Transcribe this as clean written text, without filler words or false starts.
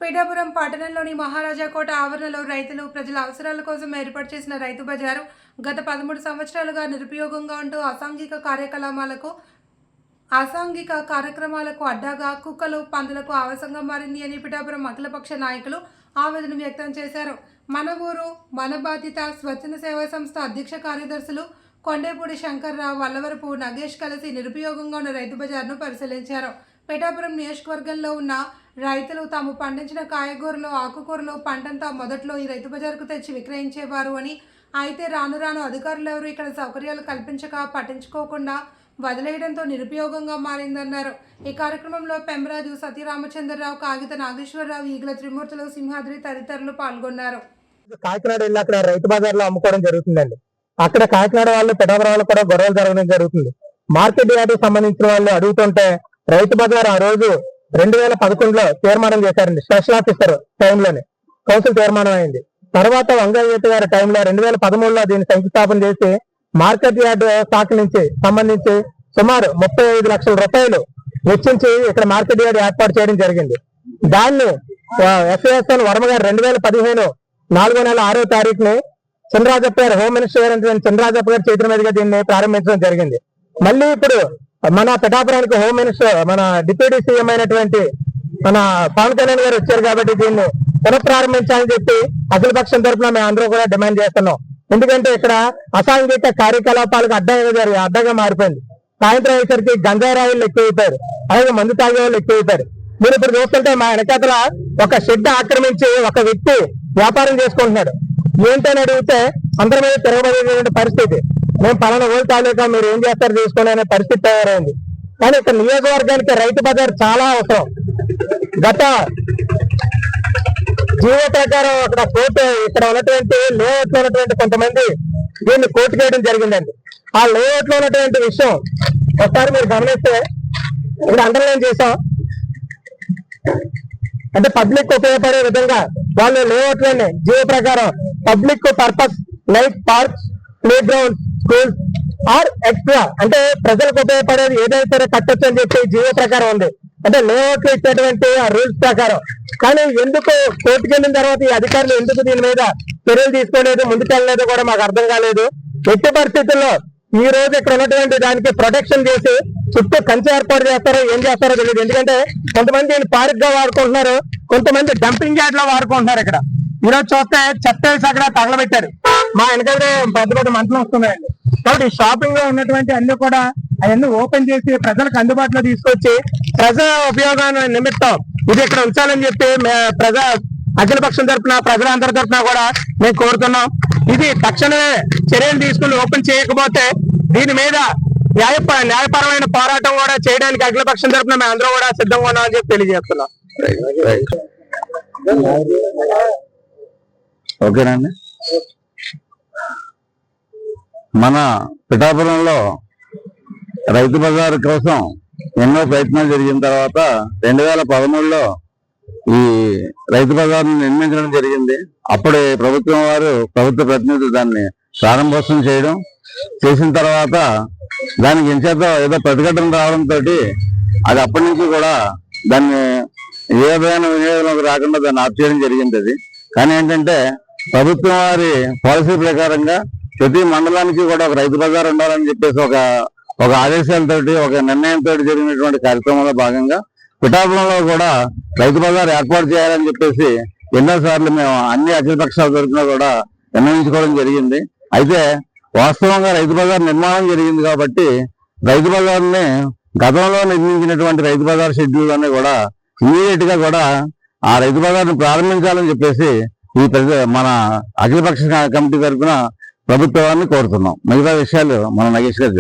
పిఠాపురం పట్టణంలోని మహారాజా కోట ఆవరణలో రైతులు ప్రజల అవసరాల కోసం ఏర్పాటు చేసిన రైతు బజారు గత 13 సంవత్సరాలుగా నిరుపయోగంగా ఉంటూ అసాంఘిక కార్యక్రమాలకు అడ్డాగా కుక్కలు పందులకు ఆవాసంగా మారింది అని పిఠాపురం అఖిలపక్ష నాయకులు ఆవేదన వ్యక్తం చేశారు. మన ఊరు మన బాధ్యత స్వచ్ఛంద సేవా సంస్థ అధ్యక్ష కార్యదర్శులు కొండేపూడి శంకర్రావు, వల్లవరపు నగేష్ కలిసి నిరుపయోగంగా ఉన్న రైతు బజార్ను పరిశీలించారు. పిఠాపురం నియోజకవర్గంలో ఉన్న రైతులు తాము పండించిన కాయగూరలు, ఆకుకూరలు పంటంతా మొదట్లో ఈ రైతు బజార్కు తెచ్చి విక్రయించేవారు అని, అయితే రాను రాను అధికారులు ఎవరు ఇక్కడ సౌకర్యాలు కల్పించక పట్టించుకోకుండా వదిలేయడంతో నిరుపయోగంగా మారిందన్నారు. ఈ కార్యక్రమంలో పెంబరాజు, సతీరామచంద్రరావు, కాగిత నాగేశ్వరరావు, ఈగల త్రిమూర్తులు, సింహాద్రి తదితరులు పాల్గొన్నారు. కాకినాడ వెళ్ళి అక్కడ రైతు బజార్లో అమ్ముకోవడం జరుగుతుందండి. అక్కడ కాకినాడ వాళ్ళు పిఠాపురం వాళ్ళు కూడా గొడవలు జరగడం జరుగుతుంది. మార్కెట్ యార్డుకు సంబంధించిన వాళ్ళు అడుగుతుంటే రైతు బజార్ ఆ రోజు 2011లో తీర్మానం చేశారండి. స్పెషల్ ఆఫీసర్ టైంలోనే కౌన్సిల్ తీర్మానం అయింది. తర్వాత వంగయ్య గారి టైంలో 2013లో దీన్ని శంకుస్థాపన చేసి మార్కెట్ యార్డు శాఖ నుంచి సంబంధించి సుమారు 35 లక్షల రూపాయలు వెచ్చించి ఇక్కడ మార్కెట్ యార్డు ఏర్పాటు చేయడం జరిగింది. దాన్ని ఎస్ఎస్ఎన్ వర్మ గారు 2015 4వ నెల 6వ తారీఖుని చంద్రరాజప్ప గారు, హోమ్ మినిస్టర్ అయినటువంటి చంద్రరాజప్ప గారి చేతుల మీదుగా దీన్ని ప్రారంభించడం జరిగింది. మళ్ళీ ఇప్పుడు మన పిఠాపురానికి హోమ్ మినిస్టర్, మన డిప్యూటీ సీఎం అయినటువంటి మన పవన్ కళ్యాణ్ గారు వచ్చారు కాబట్టి దీన్ని పునఃప్రారంభించాలని చెప్పి అఖిలపక్షం తరఫున మేము అందరూ కూడా డిమాండ్ చేస్తున్నాం. ఎందుకంటే ఇక్కడ అసాంఘిక కార్యకలాపాలకు అడ్డగా మారిపోయింది. సాయంత్రం అయ్యేసరికి గంజారాయిలు ఎక్కువైపోయారు, అలాగే మందు తాగే వాళ్ళు ఎక్కువైపోయారు. మీరు ఇప్పుడు చూస్తుంటే మా వెనకాతల ఒక షెడ్ ఆక్రమించి ఒక వ్యక్తి వ్యాపారం చేసుకుంటున్నాడు. ఏంటని అడిగితే అందరి మీద తిరగబడేటువంటి పరిస్థితి. మేము పలానా ఓటు తాలూకా, మీరు ఏం చేస్తారు తీసుకోండి అనే పరిస్థితి తయారైంది. కానీ ఇక్కడ నియోజకవర్గానికి రైతు బజార్ చాలా అవసరం. గత జీవో ప్రకారం అక్కడ కోర్టు, ఇక్కడ ఉన్నటువంటి లేఅవుట్ లో ఉన్నటువంటి కొంతమంది దీన్ని కోర్టు చేయడం జరిగిందండి. ఆ లేఅవుట్ లో ఉన్నటువంటి విషయం ఒకసారి మీరు గమనిస్తే ఇక్కడ అండర్లైన్ చేసాం. అంటే పబ్లిక్ ఉపయోగపడే విధంగా వాళ్ళు లేఅవుట్ లోనే జీవో ప్రకారం public purpose like parks, play ground, schools are extra, అంటే ప్రజలకు ఉపయోగపడేది ఏదైతే కట్టొచ్చు అని చెప్పి జీవో ప్రకారం ఉంది. అంటే లేఅవుట్ లో ఇచ్చేటువంటి ఆ రూల్స్ ప్రకారం. కానీ ఎందుకు కోర్టుకు వెళ్ళిన తర్వాత ఈ అధికారులు ఎందుకు దీని మీద చర్యలు తీసుకోలేదు, ముందుకెళ్ళలేదు కూడా మాకు అర్థం కాలేదు. ఎట్టి పరిస్థితుల్లో ఈ రోజు ఇక్కడ ఉన్నటువంటి దానికి ప్రొటెక్షన్ చేసి చుట్టూ కంచె ఏర్పాటు చేస్తారో ఏం చేస్తారో తెలియదు. ఎందుకంటే కొంతమంది దీన్ని పార్క్ గా వాడుకుంటున్నారు, కొంతమంది డంపింగ్ యార్డ్ లో వాడుకుంటున్నారు. ఇక్కడ ఈరోజు చూస్తే చెత్త వేసి అక్కడ తగలబెట్టారు. మా వెనకాల పెద్ద పెద్ద మంటలు వస్తున్నాయండి. కాబట్టి షాపింగ్ లో ఉన్నటువంటి అన్ని కూడా అవన్నీ ఓపెన్ చేసి ప్రజలకు అందుబాటులో తీసుకొచ్చి ప్రజల ఉపయోగాన్ని నిమిత్తం ఇది ఇక్కడ ఉంచాలని చెప్పి అఖిలపక్షం తరఫున ప్రజలందరి తరఫున కూడా మేము కోరుతున్నాం. ఇది తక్షణమే చర్యలు తీసుకుని ఓపెన్ చేయకపోతే దీని మీద న్యాయపరమైన పోరాటం కూడా చేయడానికి అఖిలపక్షం తరఫున మేము అందరూ కూడా సిద్ధంగా ఉన్నామని చెప్పి తెలియజేస్తున్నాం. ఓకేనండి. మన పిఠాపురంలో రైతు బజార్ కోసం ఎన్నో ప్రయత్నాలు జరిగిన తర్వాత 2013లో ఈ రైతు బజార్ను నిర్మించడం జరిగింది. అప్పుడే ప్రభుత్వం వారు, ప్రభుత్వ ప్రతినిధులు దాన్ని ప్రారంభోత్సవం చేసిన తర్వాత దానికి ఎంచేత ఏదో ప్రతిఘటన రావడంతో అది అప్పటి నుంచి కూడా దాన్ని ఏ విధమైన వినియోగంలోకి రాకుండా దాన్ని ఆఫ్ చేయడం జరిగింది. అది కానీ ఏంటంటే ప్రభుత్వం వారి పాలసీ ప్రకారంగా ప్రతి మండలానికి కూడా ఒక రైతు బజార్ ఉండాలని చెప్పేసి ఒక ఆదేశాలతోటి, ఒక నిర్ణయంతో జరిగినటువంటి కార్యక్రమంలో భాగంగా పిఠాపురంలో కూడా రైతు బజార్ ఏర్పాటు చేయాలని చెప్పేసి ఎన్నోసార్లు మేము అన్ని అఖిలపక్షాల తరఫున కూడా నిర్ణయించుకోవడం జరిగింది. అయితే వాస్తవంగా రైతు బజార్ నిర్మాణం జరిగింది కాబట్టి రైతు బజార్ని గతంలో నిర్మించినటువంటి రైతు బజార్ షెడ్యూల్ అన్ని కూడా ఇమీడియట్ గా కూడా ఆ రైతు బజార్ని ప్రారంభించాలని చెప్పేసి మన అఖిలపక్ష కమిటీ తరఫున ప్రభుత్వాన్ని కోరుతున్నాం. మిగతా విషయాలు మన నగేష్ గారు చెప్తారు.